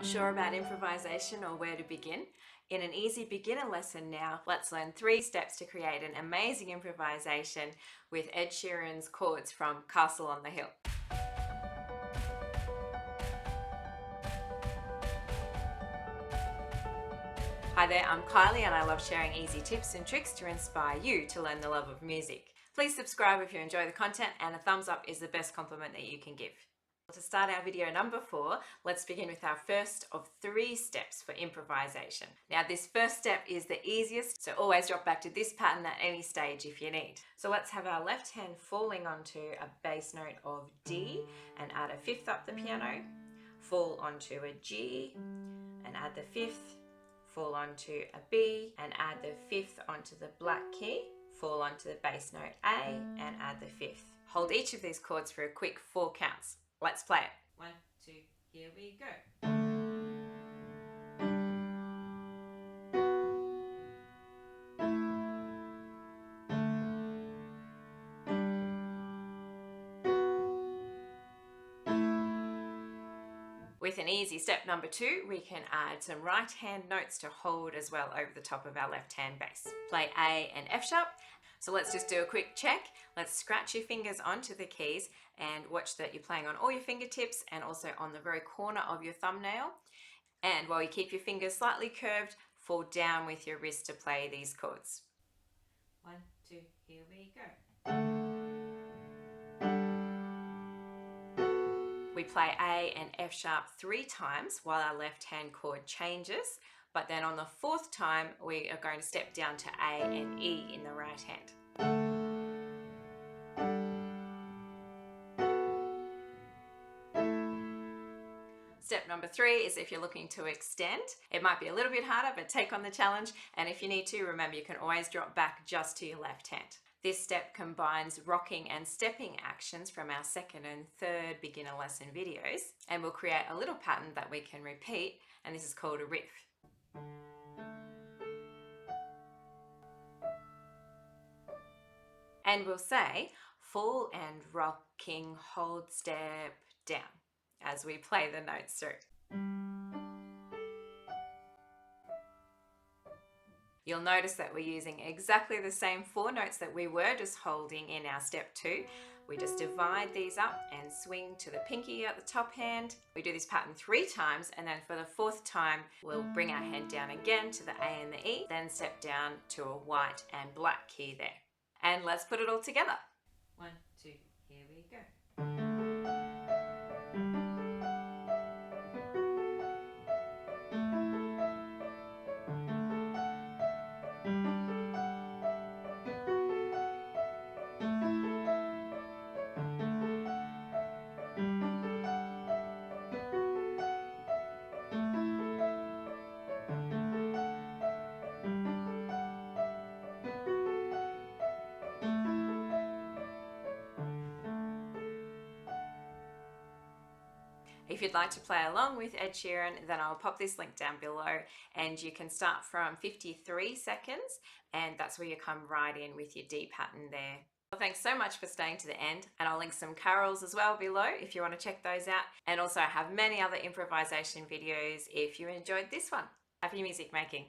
Not sure about improvisation or where to begin? In an easy beginner lesson now, let's learn 3 steps to create an amazing improvisation with Ed Sheeran's chords from Castle on the Hill. Hi there, I'm Kylie and I love sharing easy tips and tricks to inspire you to learn the love of music. Please subscribe if you enjoy the content, and a thumbs up is the best compliment that you can give. To start our video number 4, let's begin with our first of 3 steps for improvisation. Now this first step is the easiest, so always drop back to this pattern at any stage if you need. So let's have our left hand falling onto a bass note of D and add a 5th up the piano, fall onto a G and add the 5th, fall onto a B and add the 5th onto the black key, fall onto the bass note A and add the 5th. Hold each of these chords for a quick 4 counts. Let's play it. 1, 2, here we go. With an easy step number 2, we can add some right hand notes to hold as well over the top of our left hand bass. Play A and F sharp. So let's just do a quick check. Let's scratch your fingers onto the keys and watch that you're playing on all your fingertips and also on the very corner of your thumbnail. And while you keep your fingers slightly curved, fall down with your wrist to play these chords. 1, 2, here we go. We play A and F sharp 3 times while our left hand chord changes, but then on the 4th time we are going to step down to A and E in the right hand. Step number 3 is if you're looking to extend. It might be a little bit harder, but take on the challenge, and if you need to, remember you can always drop back just to your left hand. This step combines rocking and stepping actions from our 2nd and 3rd beginner lesson videos, and we'll create a little pattern that we can repeat, and this is called a riff. And we'll say fall and rocking, hold, step, down as we play the notes through. You'll notice that we're using exactly the same 4 notes that we were just holding in our step 2. We just divide these up and swing to the pinky at the top hand. We do this pattern 3 times, and then for the 4th time we'll bring our hand down again to the A and the E, then step down to a white and black key there. And let's put it all together. 1, 2, here we go. If you'd like to play along with Ed Sheeran, then I'll pop this link down below, and you can start from 53 seconds, and that's where you come right in with your D pattern there. Well, thanks so much for staying to the end, and I'll link some carols as well below if you want to check those out, and also I have many other improvisation videos if you enjoyed this one. Happy music making!